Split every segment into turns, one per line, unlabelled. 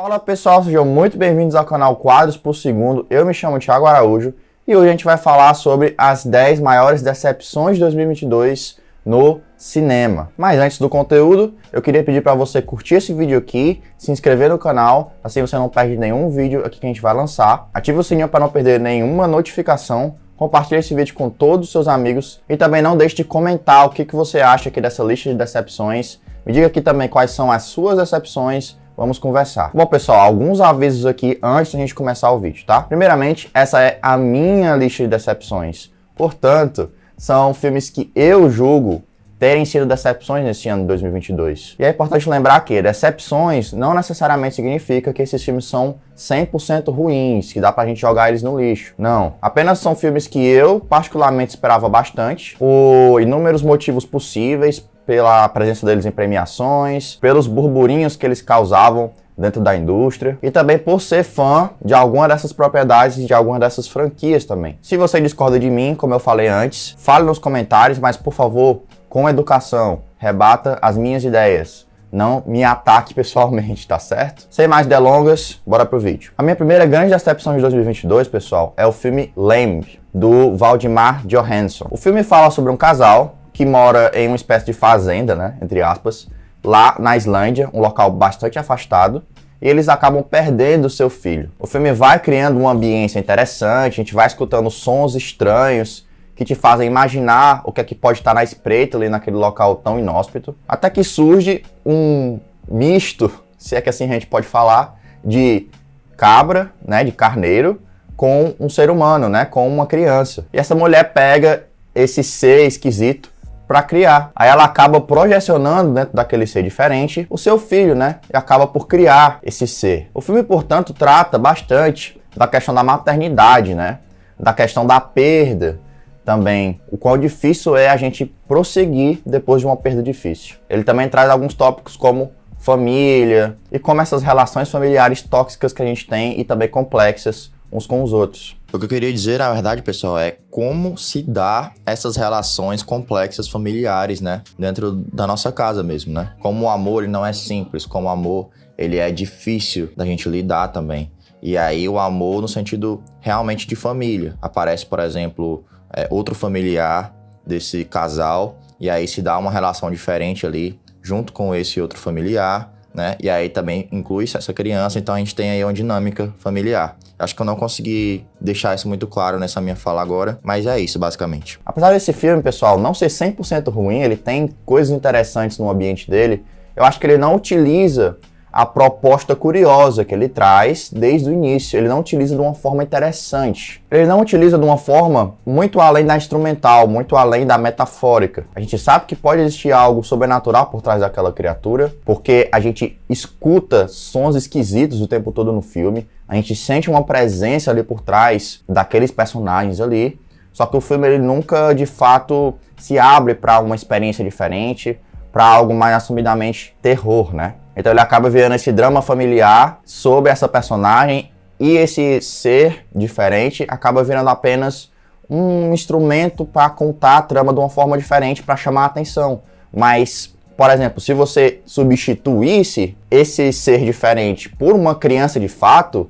Fala pessoal, sejam muito bem-vindos ao canal Quadros por Segundo. Eu me chamo Thiago Araújo e hoje a gente vai falar sobre as 10 maiores decepções de 2022 no cinema. Mas antes do conteúdo, eu queria pedir para você curtir esse vídeo aqui, se inscrever no canal, assim você não perde nenhum vídeo aqui que a gente vai lançar. Ative o sininho para não perder nenhuma notificação. Compartilhe esse vídeo com todos os seus amigos e também não deixe de comentar o que você acha aqui dessa lista de decepções. Me diga aqui também quais são as suas decepções. Vamos conversar. Bom, pessoal, alguns avisos aqui antes da gente começar o vídeo, tá? Primeiramente, essa é a minha lista de decepções. Portanto, são filmes que eu julgo terem sido decepções nesse ano de 2022. E é importante lembrar que decepções não necessariamente significa que esses filmes são 100% ruins, que dá pra gente jogar eles no lixo. Não. Apenas são filmes que eu, particularmente, esperava bastante, por inúmeros motivos possíveis, pela presença deles em premiações, pelos burburinhos que eles causavam dentro da indústria e também por ser fã de alguma dessas propriedades e de alguma dessas franquias também. Se você discorda de mim, como eu falei antes, fale nos comentários, mas por favor, com educação, rebata as minhas ideias. Não me ataque pessoalmente, tá certo? Sem mais delongas, bora pro vídeo. A minha primeira grande decepção de 2022, pessoal, é o filme Lamb, do Valdemar Johansson. O filme fala sobre um casal que mora em uma espécie de fazenda, né, entre aspas, lá na Islândia, um local bastante afastado, e eles acabam perdendo seu filho. O filme vai criando uma ambiência interessante, a gente vai escutando sons estranhos que te fazem imaginar o que é que pode estar na espreita ali naquele local tão inóspito, até que surge um misto, se é que assim a gente pode falar, de cabra, né, de carneiro, com um ser humano, né, com uma criança. E essa mulher pega esse ser esquisito para criar. Aí ela acaba projecionando dentro daquele ser diferente o seu filho, né? E acaba por criar esse ser. O filme, portanto, trata bastante da questão da maternidade, né? Da questão da perda também. O quão difícil é a gente prosseguir depois de uma perda difícil. Ele também traz alguns tópicos como família e como essas relações familiares tóxicas que a gente tem e também complexas uns com os outros. O que eu queria dizer, na verdade, pessoal, é como se dá essas relações complexas familiares, né? Dentro da nossa casa mesmo, né? Como o amor, ele não é simples, como o amor, ele é difícil da gente lidar também. E aí o amor no sentido realmente de família. Aparece, por exemplo, outro familiar desse casal, e aí se dá uma relação diferente ali, junto com esse outro familiar, né? E aí também inclui essa criança, então a gente tem aí uma dinâmica familiar. Acho que eu não consegui deixar isso muito claro nessa minha fala agora, mas é isso, basicamente. Apesar desse filme, pessoal, não ser 100% ruim, ele tem coisas interessantes no ambiente dele, eu acho que ele não utiliza a proposta curiosa que ele traz desde o início. Ele não utiliza de uma forma interessante. Ele não utiliza de uma forma muito além da instrumental, muito além da metafórica. A gente sabe que pode existir algo sobrenatural por trás daquela criatura, porque a gente escuta sons esquisitos o tempo todo no filme, a gente sente uma presença ali por trás daqueles personagens ali, só que o filme ele nunca de fato se abre para uma experiência diferente, para algo mais assumidamente terror, né? Então ele acaba virando esse drama familiar sobre essa personagem e esse ser diferente acaba virando apenas um instrumento para contar a trama de uma forma diferente, para chamar a atenção. Mas, por exemplo, se você substituísse esse ser diferente por uma criança de fato,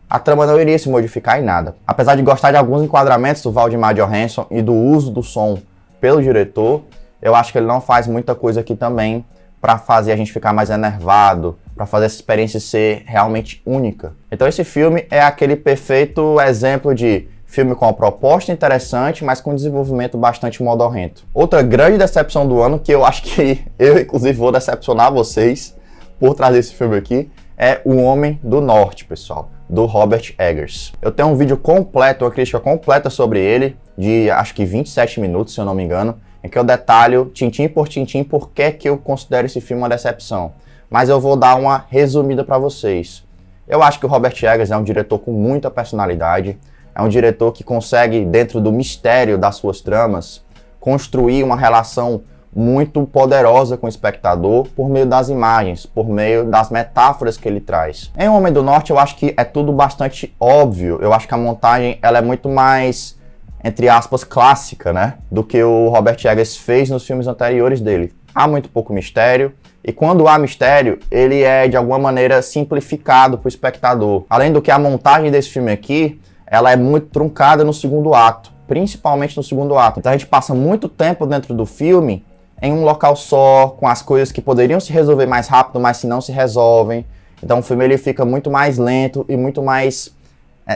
a trama não iria se modificar em nada. Apesar de gostar de alguns enquadramentos do Valdemar Johansson e do uso do som pelo diretor, eu acho que ele não faz muita coisa aqui também para fazer a gente ficar mais enervado, para fazer essa experiência ser realmente única. Então esse filme é aquele perfeito exemplo de filme com uma proposta interessante, mas com um desenvolvimento bastante modorrento. Outra grande decepção do ano, que eu acho que eu inclusive vou decepcionar vocês por trazer esse filme aqui, é O Homem do Norte, pessoal, do Robert Eggers. Eu tenho um vídeo completo, uma crítica completa sobre ele, de acho que 27 minutos, se eu não me engano, em que eu detalho, tintim por tintim, por que eu considero esse filme uma decepção. Mas eu vou dar uma resumida para vocês. Eu acho que o Robert Eggers é um diretor com muita personalidade, é um diretor que consegue, dentro do mistério das suas tramas, construir uma relação muito poderosa com o espectador por meio das imagens, por meio das metáforas que ele traz. Em O Homem do Norte, eu acho que é tudo bastante óbvio. Eu acho que a montagem ela é muito mais, entre aspas, clássica, né, do que o Robert Eggers fez nos filmes anteriores dele. Há muito pouco mistério, E quando há mistério, ele é de alguma maneira simplificado para o espectador. Além do que a montagem desse filme aqui, ela é muito truncada no segundo ato, principalmente no segundo ato. Então a gente passa muito tempo dentro do filme em um local só, com as coisas que poderiam se resolver mais rápido, mas se não se resolvem. Então o filme ele fica muito mais lento e muito mais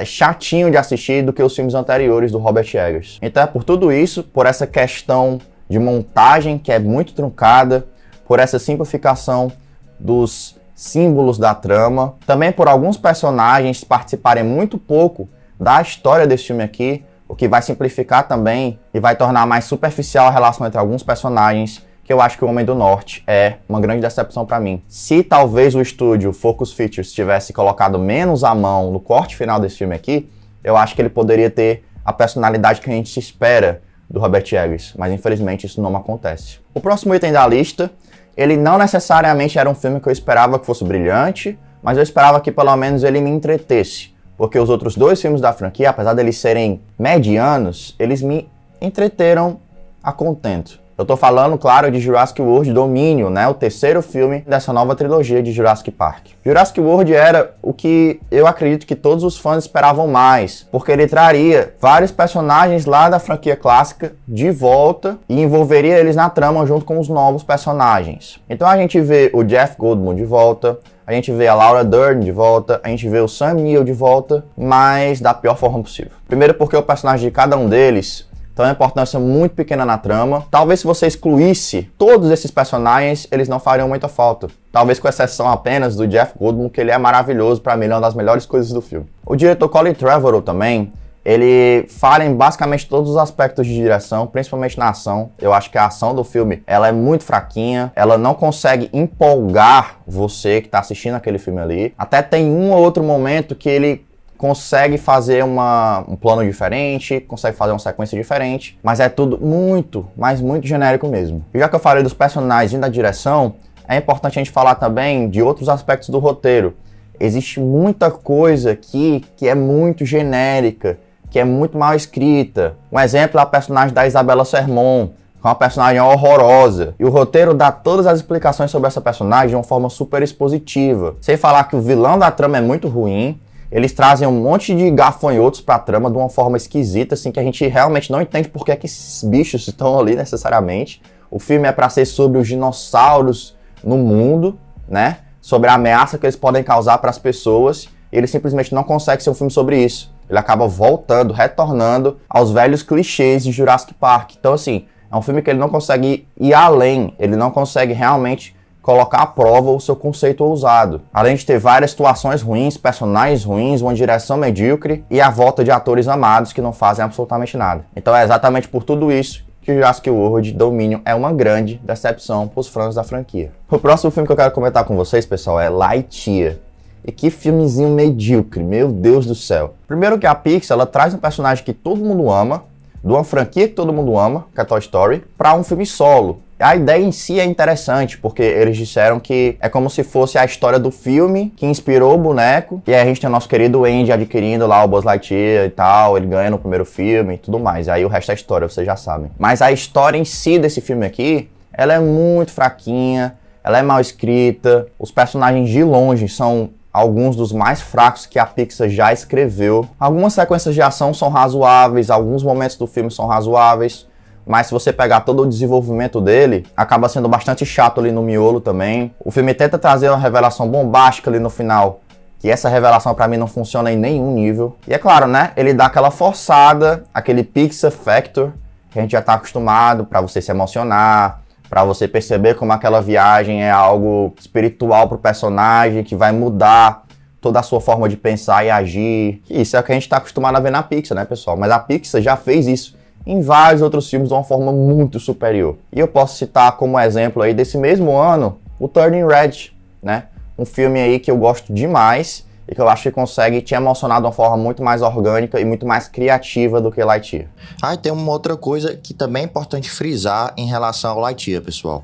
chatinho de assistir do que os filmes anteriores do Robert Eggers. Então é por tudo isso, por essa questão de montagem que é muito truncada, por essa simplificação dos símbolos da trama, também por alguns personagens participarem muito pouco da história desse filme aqui, o que vai simplificar também e vai tornar mais superficial a relação entre alguns personagens, que eu acho que o Homem do Norte é uma grande decepção para mim. Se talvez o estúdio Focus Features tivesse colocado menos a mão no corte final desse filme aqui, eu acho que ele poderia ter a personalidade que a gente espera do Robert Eggers, mas infelizmente isso não acontece. O próximo item da lista, ele não necessariamente era um filme que eu esperava que fosse brilhante, mas eu esperava que pelo menos ele me entretesse, porque os outros dois filmes da franquia, apesar deles serem medianos, eles me entreteram a contento. Eu tô falando, claro, de Jurassic World Dominion, né? O terceiro filme dessa nova trilogia de Jurassic Park. Jurassic World era o que eu acredito que todos os fãs esperavam mais, porque ele traria vários personagens lá da franquia clássica de volta e envolveria eles na trama junto com os novos personagens. Então a gente vê o Jeff Goldblum de volta, a gente vê a Laura Dern de volta, a gente vê o Sam Neill de volta, mas da pior forma possível. Primeiro porque o personagem de cada um deles tem uma importância muito pequena na trama. Talvez se você excluísse todos esses personagens, eles não fariam muita falta. Talvez com exceção apenas do Jeff Goldblum, que ele é maravilhoso, para mim é uma das melhores coisas do filme. O diretor Colin Trevorrow também, ele fala em basicamente todos os aspectos de direção, principalmente na ação. Eu acho que a ação do filme, ela é muito fraquinha, ela não consegue empolgar você que está assistindo aquele filme ali. Até tem um ou outro momento que ele consegue fazer um plano diferente, consegue fazer uma sequência diferente, mas é tudo muito, mas muito genérico mesmo. E já que eu falei dos personagens e da direção, é importante a gente falar também de outros aspectos do roteiro. Existe muita coisa aqui que é muito genérica, que é muito mal escrita. Um exemplo é a personagem da Isabella Sermon, que é uma personagem horrorosa. E o roteiro dá todas as explicações sobre essa personagem de uma forma super expositiva. Sem falar que o vilão da trama é muito ruim. Eles trazem um monte de gafanhotos pra trama de uma forma esquisita, assim, que a gente realmente não entende por que é que esses bichos estão ali necessariamente. O filme é pra ser sobre os dinossauros no mundo, né? Sobre a ameaça que eles podem causar para as pessoas. E ele simplesmente não consegue ser um filme sobre isso. Ele acaba voltando, retornando aos velhos clichês de Jurassic Park. Então, assim, é um filme que ele não consegue ir além. Ele não consegue realmente colocar à prova o seu conceito ousado. Além de ter várias situações ruins, personagens ruins, uma direção medíocre e a volta de atores amados que não fazem absolutamente nada. Então é exatamente por tudo isso que Jurassic World Dominion é uma grande decepção para os fãs da franquia. O próximo filme que eu quero comentar com vocês, pessoal, é Lightyear. E que filmezinho medíocre, meu Deus do céu. Primeiro que a Pixar, ela traz um personagem que todo mundo ama, de uma franquia que todo mundo ama, que é Toy Story, para um filme solo. A ideia em si é interessante, porque eles disseram que é como se fosse a história do filme que inspirou o boneco, e aí a gente tem o nosso querido Andy adquirindo lá o Buzz Lightyear e tal, ele ganha no primeiro filme e tudo mais, aí o resto é história, vocês já sabem. Mas a história em si desse filme aqui, ela é muito fraquinha, ela é mal escrita, os personagens de longe são alguns dos mais fracos que a Pixar já escreveu. Algumas sequências de ação são razoáveis, alguns momentos do filme são razoáveis, mas se você pegar todo o desenvolvimento dele, acaba sendo bastante chato ali no miolo também. O filme tenta trazer uma revelação bombástica ali no final, que essa revelação pra mim não funciona em nenhum nível. E é claro, né, ele dá aquela forçada, aquele Pixar Factor, que a gente já tá acostumado pra você se emocionar, pra você perceber como aquela viagem é algo espiritual pro personagem, que vai mudar toda a sua forma de pensar e agir. Isso é o que a gente tá acostumado a ver na Pixar, né, pessoal? Mas a Pixar já fez isso em vários outros filmes de uma forma muito superior. E eu posso citar como exemplo aí desse mesmo ano, o Turning Red, né? Um filme aí que eu gosto demais e que eu acho que consegue te emocionar de uma forma muito mais orgânica e muito mais criativa do que Lightyear.
Ah, e tem uma outra coisa que também é importante frisar em relação ao Lightyear, pessoal.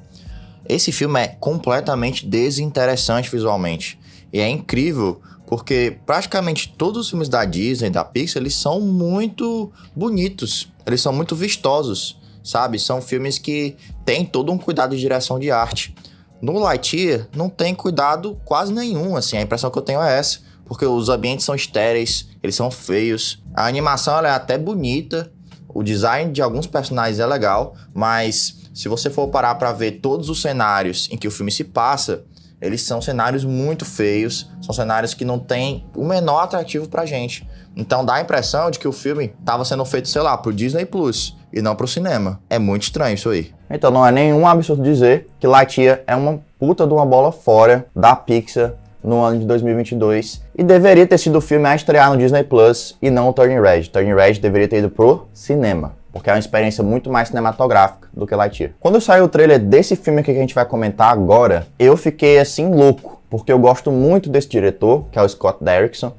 Esse filme é completamente desinteressante visualmente. E é incrível porque praticamente todos os filmes da Disney, da Pixar, eles são muito bonitos, eles são muito vistosos, sabe? São filmes que têm todo um cuidado de direção de arte. No Lightyear não tem cuidado quase nenhum, assim, a impressão que eu tenho é essa, porque os ambientes são estéreis, eles são feios, a animação ela é até bonita, o design de alguns personagens é legal, mas se você for parar pra ver todos os cenários em que o filme se passa, eles são cenários muito feios, são cenários que não têm o menor atrativo pra gente. Então dá a impressão de que o filme estava sendo feito, sei lá, pro Disney Plus e não pro cinema. É muito estranho isso aí.
Então não é nenhum absurdo dizer que Lightyear é uma puta de uma bola fora da Pixar no ano de 2022 e deveria ter sido o filme a estrear no Disney Plus e não o Turning Red. Turning Red deveria ter ido pro cinema, porque é uma experiência muito mais cinematográfica do que Lightyear. Quando saiu o trailer desse filme que a gente vai comentar agora, eu fiquei assim louco, porque eu gosto muito desse diretor, que é o Scott Derrickson,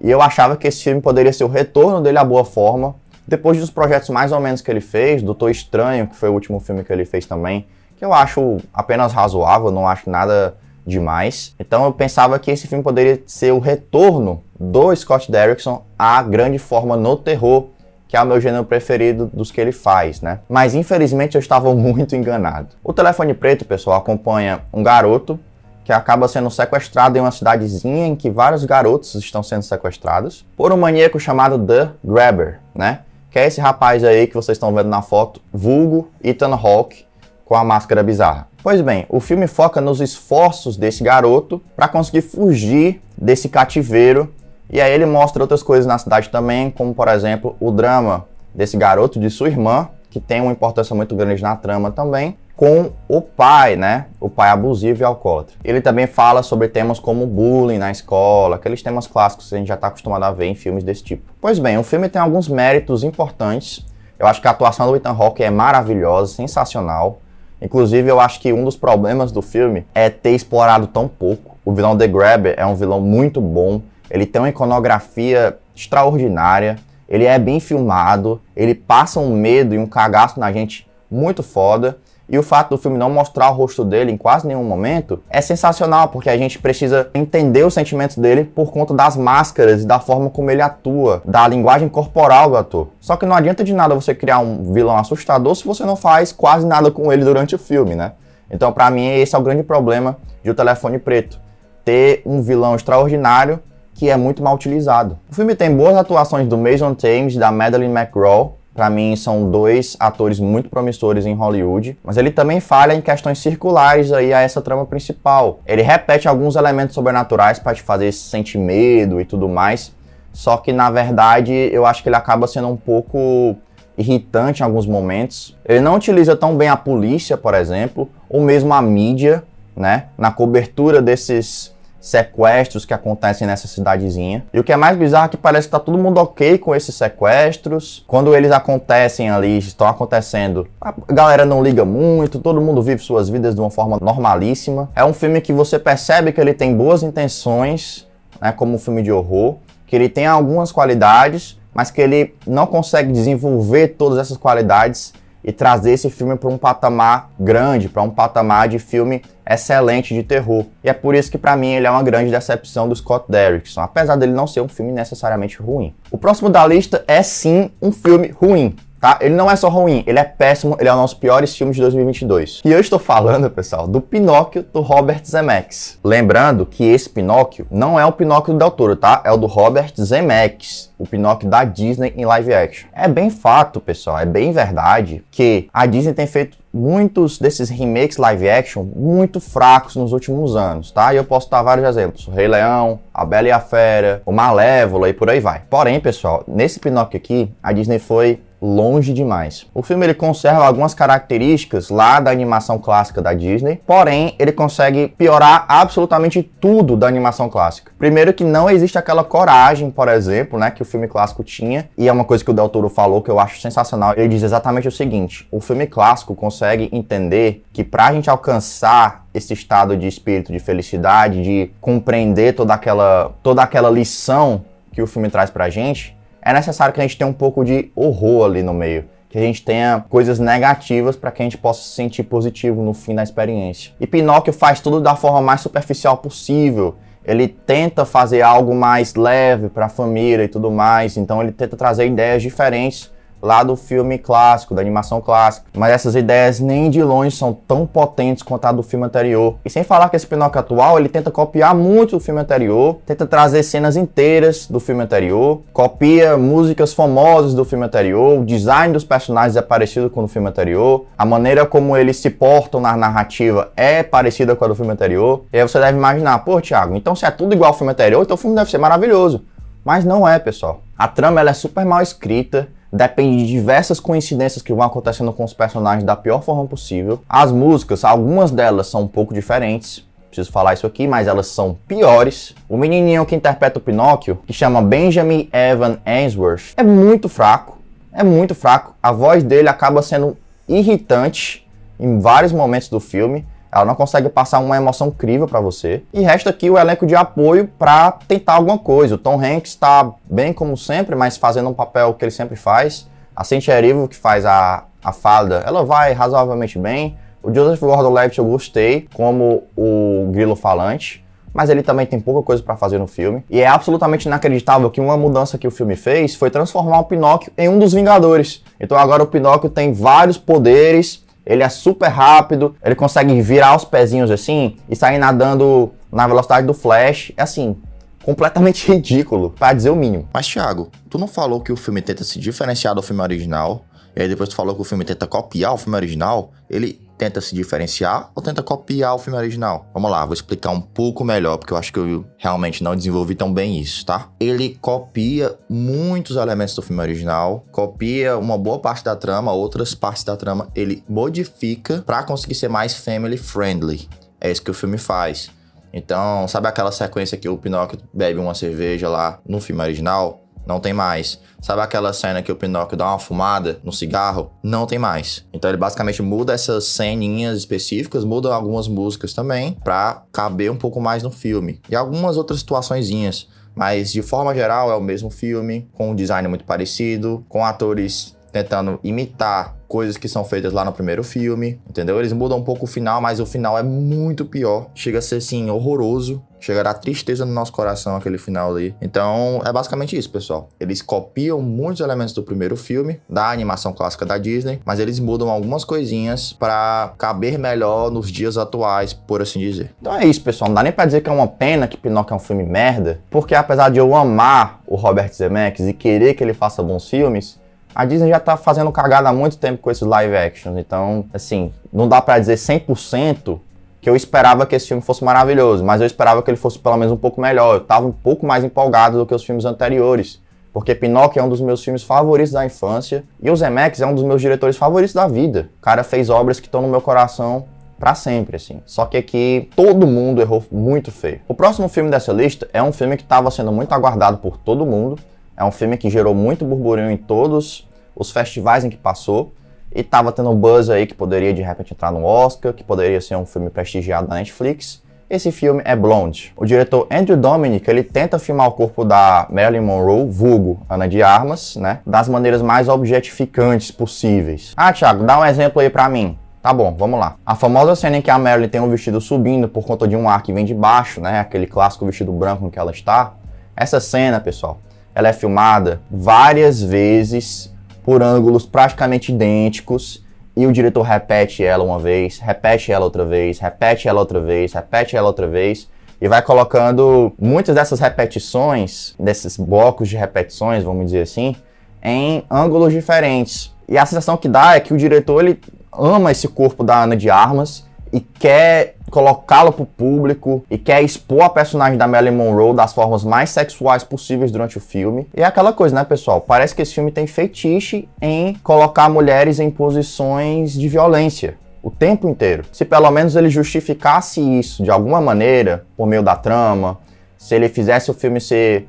e eu achava que esse filme poderia ser o retorno dele à boa forma, depois dos projetos mais ou menos que ele fez, Doutor Estranho, que foi o último filme que ele fez também, que eu acho apenas razoável, não acho nada demais. Então eu pensava que esse filme poderia ser o retorno do Scott Derrickson à grande forma no terror, que é o meu gênero preferido dos que ele faz, né? Mas infelizmente eu estava muito enganado. O Telefone Preto, pessoal, acompanha um garoto que acaba sendo sequestrado em uma cidadezinha em que vários garotos estão sendo sequestrados por um maníaco chamado The Grabber, né? Que é esse rapaz aí que vocês estão vendo na foto, vulgo Ethan Hawke, com a máscara bizarra. Pois bem, o filme foca nos esforços desse garoto para conseguir fugir desse cativeiro, e aí ele mostra outras coisas na cidade também, como por exemplo o drama desse garoto, de sua irmã, que tem uma importância muito grande na trama também, com o pai, né? O pai abusivo e alcoólatra. Ele também fala sobre temas como bullying na escola, aqueles temas clássicos que a gente já está acostumado a ver em filmes desse tipo. Pois bem, o filme tem alguns méritos importantes. Eu acho que a atuação do Ethan Hawke é maravilhosa, sensacional. Inclusive, eu acho que um dos problemas do filme é ter explorado tão pouco. O vilão The Grabber é um vilão muito bom, ele tem uma iconografia extraordinária, ele é bem filmado, ele passa um medo e um cagaço na gente muito foda. E o fato do filme não mostrar o rosto dele em quase nenhum momento é sensacional, porque a gente precisa entender os sentimentos dele por conta das máscaras e da forma como ele atua, da linguagem corporal do ator. Só que não adianta de nada você criar um vilão assustador se você não faz quase nada com ele durante o filme, né? Então, pra mim, esse é o grande problema de O Telefone Preto. Ter um vilão extraordinário que é muito mal utilizado. O filme tem boas atuações do Mason Thames e da Madeleine McGraw. Pra mim, são dois atores muito promissores em Hollywood, mas ele também falha em questões circulares aí a essa trama principal. Ele repete alguns elementos sobrenaturais para te fazer sentir medo e tudo mais, só que na verdade eu acho que ele acaba sendo um pouco irritante em alguns momentos. Ele não utiliza tão bem a polícia, por exemplo, ou mesmo a mídia, né, na cobertura desses sequestros que acontecem nessa cidadezinha. E o que é mais bizarro é que parece que tá todo mundo ok com esses sequestros. Quando eles acontecem ali, estão acontecendo, a galera não liga muito, todo mundo vive suas vidas de uma forma normalíssima. É um filme que você percebe que ele tem boas intenções, né, como um filme de horror, que ele tem algumas qualidades, mas que ele não consegue desenvolver todas essas qualidades e trazer esse filme para um patamar grande, para um patamar de filme excelente de terror. E é por isso que para mim ele é uma grande decepção do Scott Derrickson, apesar dele não ser um filme necessariamente ruim. O próximo da lista é sim um filme ruim, tá? Ele não é só ruim, ele é péssimo, ele é um dos piores filmes de 2022. E eu estou falando, pessoal, do Pinóquio do Robert Zemeckis. Lembrando que esse Pinóquio não é o Pinóquio do Del Toro, tá? É o do Robert Zemeckis, o Pinóquio da Disney em live action. É bem fato, pessoal, é bem verdade que a Disney tem feito muitos desses remakes live action muito fracos nos últimos anos, tá? E eu posso dar vários exemplos. O Rei Leão, A Bela e a Fera, o Malévola e por aí vai. Porém, pessoal, nesse Pinóquio aqui, a Disney foi longe demais. O filme ele conserva algumas características lá da animação clássica da Disney, porém ele consegue piorar absolutamente tudo da animação clássica. Primeiro que não existe aquela coragem, por exemplo, né, que o filme clássico tinha, e é uma coisa que o Del Toro falou que eu acho sensacional. Ele diz exatamente o seguinte: o filme clássico consegue entender que pra gente alcançar esse estado de espírito de felicidade, de compreender toda aquela lição que o filme traz pra gente, é necessário que a gente tenha um pouco de horror ali no meio, que a gente tenha coisas negativas para que a gente possa se sentir positivo no fim da experiência. E Pinóquio faz tudo da forma mais superficial possível. Ele tenta fazer algo mais leve para a família e tudo mais, então ele tenta trazer ideias diferentes lá do filme clássico, da animação clássica. Mas essas ideias nem de longe são tão potentes quanto a do filme anterior. E sem falar que esse Pinóquio atual, ele tenta copiar muito do filme anterior, tenta trazer cenas inteiras do filme anterior, copia músicas famosas do filme anterior, o design dos personagens é parecido com o do filme anterior, a maneira como eles se portam na narrativa é parecida com a do filme anterior. E aí você deve imaginar, pô, Thiago, então se é tudo igual ao filme anterior, então o filme deve ser maravilhoso. Mas não é, pessoal. A trama ela é super mal escrita, depende de diversas coincidências que vão acontecendo com os personagens da pior forma possível. As músicas, algumas delas são um pouco diferentes, preciso falar isso aqui, mas elas são piores. O menininho que interpreta o Pinóquio, que chama Benjamin Evan Ainsworth, é muito fraco. É muito fraco. A voz dele acaba sendo irritante em vários momentos do filme. Ela não consegue passar uma emoção crível pra você. E resta aqui o elenco de apoio pra tentar alguma coisa. O Tom Hanks tá bem como sempre, mas fazendo um papel que ele sempre faz. A Cynthia Erivo, que faz a fada, ela vai razoavelmente bem. O Joseph Gordon-Levitt eu gostei como o grilo falante, mas ele também tem pouca coisa pra fazer no filme. E é absolutamente inacreditável que uma mudança que o filme fez foi transformar o Pinóquio em um dos Vingadores. Então agora o Pinóquio tem vários poderes. Ele é super rápido, ele consegue virar os pezinhos assim e sair nadando na velocidade do Flash. É assim, completamente ridículo, pra dizer o mínimo.
Mas, Thiago, tu não falou que o filme tenta se diferenciar do filme original? E aí depois tu falou que o filme tenta copiar o filme original? Ele tenta se diferenciar ou tenta copiar o filme original? Vamos lá, vou explicar um pouco melhor, porque eu acho que eu realmente não desenvolvi tão bem isso, tá? Ele copia muitos elementos do filme original, copia uma boa parte da trama, outras partes da trama ele modifica pra conseguir ser mais family friendly. É isso que o filme faz. Então, sabe aquela sequência que o Pinóquio bebe uma cerveja lá no filme original? Não tem mais. Sabe aquela cena que o Pinóquio dá uma fumada no cigarro? Não tem mais. Então ele basicamente muda essas ceninhas específicas, muda algumas músicas também, pra caber um pouco mais no filme. E algumas outras situaçõezinhas. Mas de forma geral é o mesmo filme, com um design muito parecido, com atores tentando imitar coisas que são feitas lá no primeiro filme, entendeu? Eles mudam um pouco o final, mas o final é muito pior. Chega a ser, assim, horroroso. Chega a dar tristeza no nosso coração aquele final ali. Então, é basicamente isso, pessoal. Eles copiam muitos elementos do primeiro filme, da animação clássica da Disney, mas eles mudam algumas coisinhas pra caber melhor nos dias atuais, por assim dizer.
Então é isso, pessoal. Não dá nem pra dizer que é uma pena que Pinóquio é um filme merda, porque apesar de eu amar o Robert Zemeckis e querer que ele faça bons filmes, a Disney já tá fazendo cagada há muito tempo com esses live actions, então, assim, não dá pra dizer 100% que eu esperava que esse filme fosse maravilhoso, mas eu esperava que ele fosse pelo menos um pouco melhor. Eu tava um pouco mais empolgado do que os filmes anteriores, porque Pinóquio é um dos meus filmes favoritos da infância e o Zemeckis é um dos meus diretores favoritos da vida. O cara fez obras que estão no meu coração pra sempre, assim. Só que aqui todo mundo errou muito feio. O próximo filme dessa lista é um filme que estava sendo muito aguardado por todo mundo. É um filme que gerou muito burburinho em todos os festivais em que passou. E tava tendo um buzz aí que poderia de repente entrar no Oscar, que poderia ser um filme prestigiado da Netflix. Esse filme é Blonde. O diretor Andrew Dominik, ele tenta filmar o corpo da Marilyn Monroe, vulgo Ana de Armas, né? Das maneiras mais objetificantes possíveis. Ah, Thiago, dá um exemplo aí pra mim. Tá bom, vamos lá. A famosa cena em que a Marilyn tem um vestido subindo por conta de um ar que vem de baixo, né? Aquele clássico vestido branco em que ela está. Essa cena, pessoal, ela é filmada várias vezes por ângulos praticamente idênticos, e o diretor repete ela uma vez, repete ela outra vez, repete ela outra vez, repete ela outra vez, e vai colocando muitas dessas repetições, desses blocos de repetições, vamos dizer assim, em ângulos diferentes. E a sensação que dá é que o diretor ele ama esse corpo da Ana de Armas e quer colocá-lo pro público e quer expor a personagem da Marilyn Monroe das formas mais sexuais possíveis durante o filme. E é aquela coisa, né, pessoal? Parece que esse filme tem fetiche em colocar mulheres em posições de violência o tempo inteiro. Se pelo menos ele justificasse isso de alguma maneira, por meio da trama, se ele fizesse o filme ser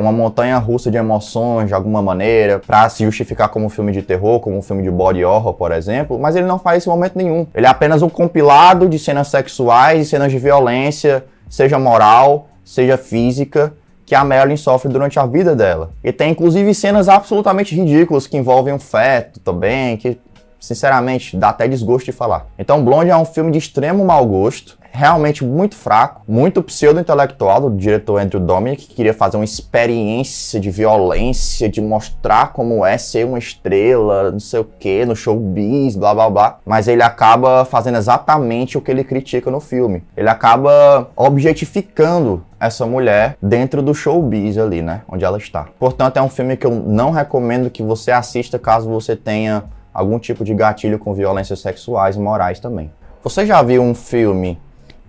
uma montanha-russa de emoções de alguma maneira, pra se justificar como um filme de terror, como um filme de body horror, por exemplo, mas ele não faz isso em momento nenhum. Ele é apenas um compilado de cenas sexuais e cenas de violência, seja moral, seja física, que a Marilyn sofre durante a vida dela. E tem inclusive cenas absolutamente ridículas que envolvem um feto também, que sinceramente dá até desgosto de falar. Então Blonde é um filme de extremo mau gosto, realmente muito fraco, muito pseudo-intelectual do diretor Andrew Dominik, que queria fazer uma experiência de violência, de mostrar como é ser uma estrela, não sei o que, no showbiz, blá blá blá, mas ele acaba fazendo exatamente o que ele critica no filme. Ele acaba objetificando essa mulher dentro do showbiz ali, né, onde ela está. Portanto, é um filme que eu não recomendo que você assista caso você tenha algum tipo de gatilho com violências sexuais e morais também. Você já viu um filme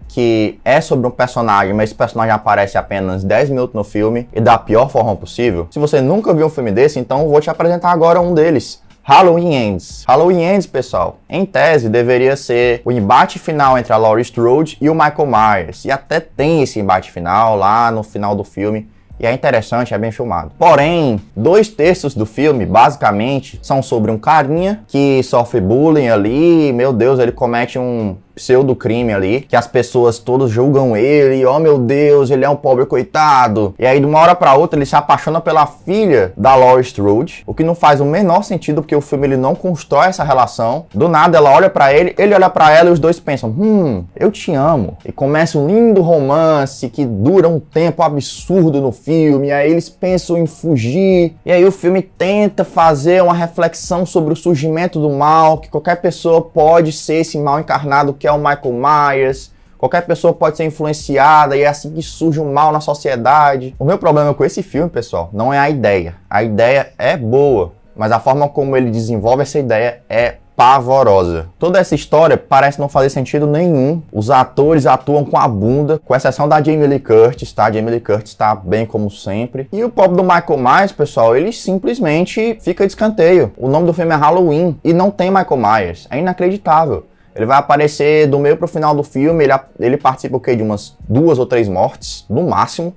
que é sobre um personagem, mas esse personagem aparece apenas 10 minutos no filme e da pior forma possível? Se você nunca viu um filme desse, então eu vou te apresentar agora um deles. Halloween Ends. Halloween Ends, pessoal, em tese deveria ser o embate final entre a Laurie Strode e o Michael Myers. E até tem esse embate final lá no final do filme. E é interessante, é bem filmado. Porém, 2/3 do filme, basicamente, são sobre um carinha que sofre bullying ali. Meu Deus, ele comete um pseudo-crime ali, que as pessoas todas julgam ele, oh meu Deus, ele é um pobre coitado. E aí, de uma hora pra outra, ele se apaixona pela filha da Laurie Strode, o que não faz o menor sentido, porque o filme ele não constrói essa relação. Do nada, ela olha pra ele olha pra ela e os dois pensam, eu te amo. E começa um lindo romance que dura um tempo absurdo no filme, e aí eles pensam em fugir, e aí o filme tenta fazer uma reflexão sobre o surgimento do mal, que qualquer pessoa pode ser esse mal encarnado que é o Michael Myers, qualquer pessoa pode ser influenciada e é assim que surge o mal na sociedade. O meu problema com esse filme, pessoal, não é a ideia. A ideia é boa, mas a forma como ele desenvolve essa ideia é pavorosa. Toda essa história parece não fazer sentido nenhum. Os atores atuam com a bunda, com exceção da Jamie Lee Curtis, tá? Jamie Lee Curtis tá bem como sempre. E o pobre do Michael Myers, pessoal, ele simplesmente fica de escanteio. O nome do filme é Halloween e não tem Michael Myers. É inacreditável. Ele vai aparecer do meio pro final do filme, ele participa o quê? De umas 2 ou 3 mortes, no máximo,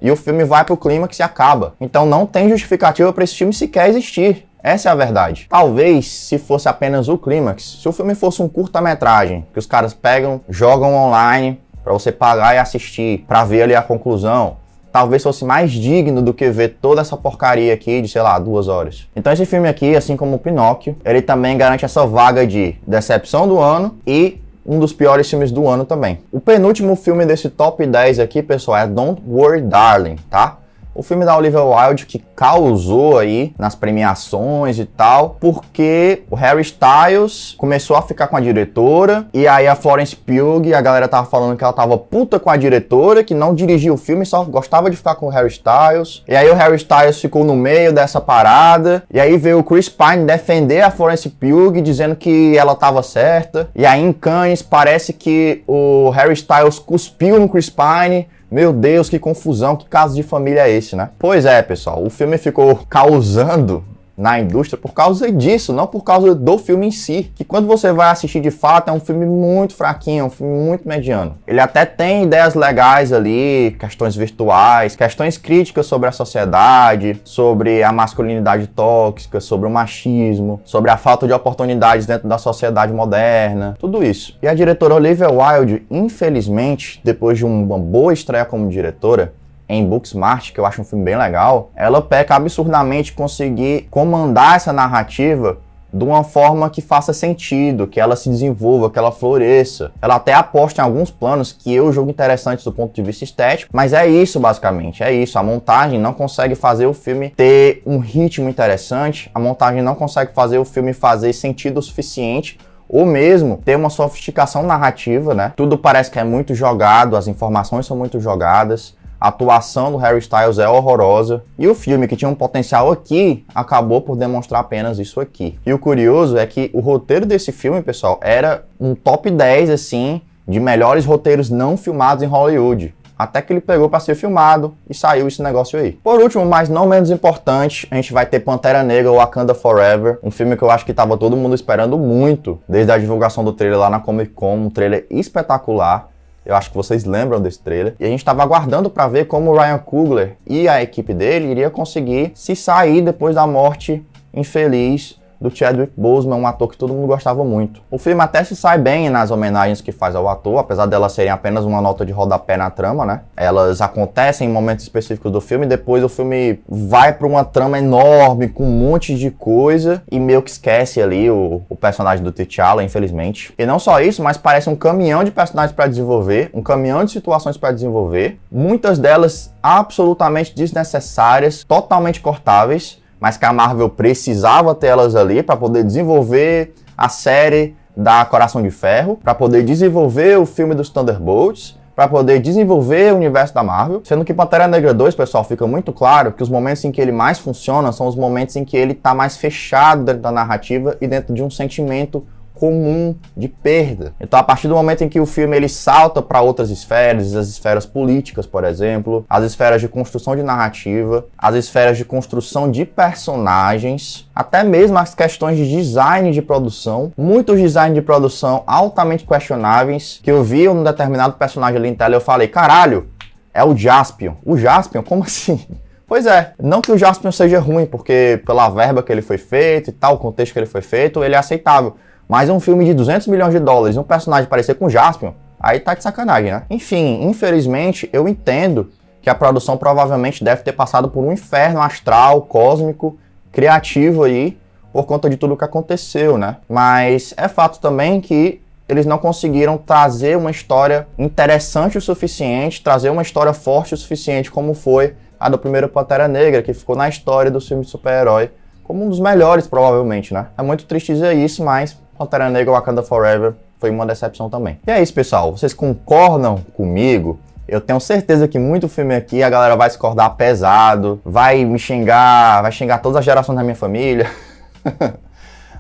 e o filme vai pro clímax e acaba. Então não tem justificativa para esse filme sequer existir. Essa é a verdade. Talvez, se fosse apenas o clímax, se o filme fosse um curta-metragem, que os caras pegam, jogam online, para você pagar e assistir, para ver ali a conclusão, talvez fosse mais digno do que ver toda essa porcaria aqui de, sei lá, 2 horas. Então esse filme aqui, assim como o Pinóquio, ele também garante essa vaga de decepção do ano e um dos piores filmes do ano também. O penúltimo filme desse top 10 aqui, pessoal, é Don't Worry Darling, tá? O filme da Olivia Wilde que causou aí nas premiações e tal, porque o Harry Styles começou a ficar com a diretora, e aí a Florence Pugh, a galera tava falando que ela tava puta com a diretora, que não dirigia o filme, só gostava de ficar com o Harry Styles. E aí o Harry Styles ficou no meio dessa parada, e aí veio o Chris Pine defender a Florence Pugh, dizendo que ela tava certa. E aí em Cannes parece que o Harry Styles cuspiu no Chris Pine. Meu Deus, que confusão, que caso de família é esse, né? Pois é, pessoal, o filme ficou causando na indústria por causa disso, não por causa do filme em si, que quando você vai assistir de fato é um filme muito fraquinho, um filme muito mediano. Ele até tem ideias legais ali, questões virtuais, questões críticas sobre a sociedade, sobre a masculinidade tóxica, sobre o machismo, sobre a falta de oportunidades dentro da sociedade moderna, tudo isso. E a diretora Olivia Wilde, infelizmente, depois de uma boa estreia como diretora, em Booksmart, que eu acho um filme bem legal, ela peca absurdamente conseguir comandar essa narrativa de uma forma que faça sentido, que ela se desenvolva, que ela floresça. Ela até aposta em alguns planos que eu julgo interessantes do ponto de vista estético, mas é isso basicamente, é isso. A montagem não consegue fazer o filme ter um ritmo interessante, a montagem não consegue fazer o filme fazer sentido o suficiente, ou mesmo ter uma sofisticação narrativa, né? Tudo parece que é muito jogado, as informações são muito jogadas, a atuação do Harry Styles é horrorosa. E o filme, que tinha um potencial aqui, acabou por demonstrar apenas isso aqui. E o curioso é que o roteiro desse filme, pessoal, era um top 10, assim, de melhores roteiros não filmados em Hollywood. Até que ele pegou para ser filmado e saiu esse negócio aí. Por último, mas não menos importante, a gente vai ter Pantera Negra Wakanda Forever, um filme que eu acho que tava todo mundo esperando muito, desde a divulgação do trailer lá na Comic Con, um trailer espetacular. Eu acho que vocês lembram desse trailer. E a gente estava aguardando para ver como o Ryan Coogler e a equipe dele iria conseguir se sair depois da morte infeliz do Chadwick Boseman, um ator que todo mundo gostava muito. O filme até se sai bem nas homenagens que faz ao ator, apesar delas serem apenas uma nota de rodapé na trama, né? Elas acontecem em momentos específicos do filme, e depois o filme vai para uma trama enorme, com um monte de coisa, e meio que esquece ali o personagem do T'Challa, infelizmente. E não só isso, mas parece um caminhão de personagens para desenvolver, um caminhão de situações para desenvolver, muitas delas absolutamente desnecessárias, totalmente cortáveis, mas que a Marvel precisava ter elas ali para poder desenvolver a série da Coração de Ferro, para poder desenvolver o filme dos Thunderbolts, para poder desenvolver o universo da Marvel. Sendo que Pantera Negra 2, pessoal, fica muito claro que os momentos em que ele mais funciona são os momentos em que ele está mais fechado dentro da narrativa e dentro de um sentimento comum de perda. Então, a partir do momento em que o filme ele salta para outras esferas, as esferas políticas, por exemplo, as esferas de construção de narrativa, as esferas de construção de personagens, até mesmo as questões de design de produção, muitos designs de produção altamente questionáveis, que eu vi um determinado personagem ali em tela e eu falei, caralho, é o Jaspion. O Jaspion? Como assim? Pois é, não que o Jaspion seja ruim, porque pela verba que ele foi feito e tal, o contexto que ele foi feito, ele é aceitável. Mas um filme de 200 milhões de dólares, um personagem parecer com Jaspion, aí tá de sacanagem, né? Enfim, infelizmente, eu entendo que a produção provavelmente deve ter passado por um inferno astral, cósmico, criativo aí, por conta de tudo que aconteceu, né? Mas é fato também que eles não conseguiram trazer uma história interessante o suficiente, trazer uma história forte o suficiente, como foi a do primeiro Pantera Negra, que ficou na história do filme de super-herói, como um dos melhores, provavelmente, né? É muito triste dizer isso, mas Pantera Negra Wakanda Forever foi uma decepção também. E é isso, pessoal. Vocês concordam comigo? Eu tenho certeza que muito filme aqui a galera vai discordar pesado, vai me xingar, vai xingar todas as gerações da minha família.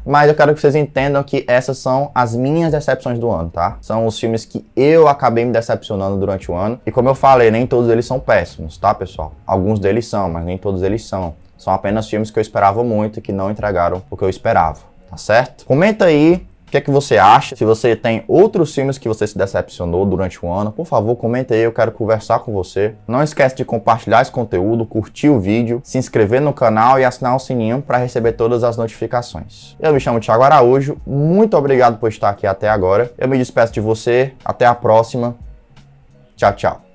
Mas eu quero que vocês entendam que essas são as minhas decepções do ano, tá? São os filmes que eu acabei me decepcionando durante o ano. E como eu falei, nem todos eles são péssimos, tá, pessoal? Alguns deles são, mas nem todos eles são. São apenas filmes que eu esperava muito e que não entregaram o que eu esperava. Tá certo? Comenta aí o que é que você acha. Se você tem outros filmes que você se decepcionou durante o ano, por favor, comenta aí, eu quero conversar com você. Não esquece de compartilhar esse conteúdo, curtir o vídeo, se inscrever no canal e assinar o sininho para receber todas as notificações. Eu me chamo Thiago Araújo, muito obrigado por estar aqui até agora. Eu me despeço de você, até a próxima. Tchau, tchau.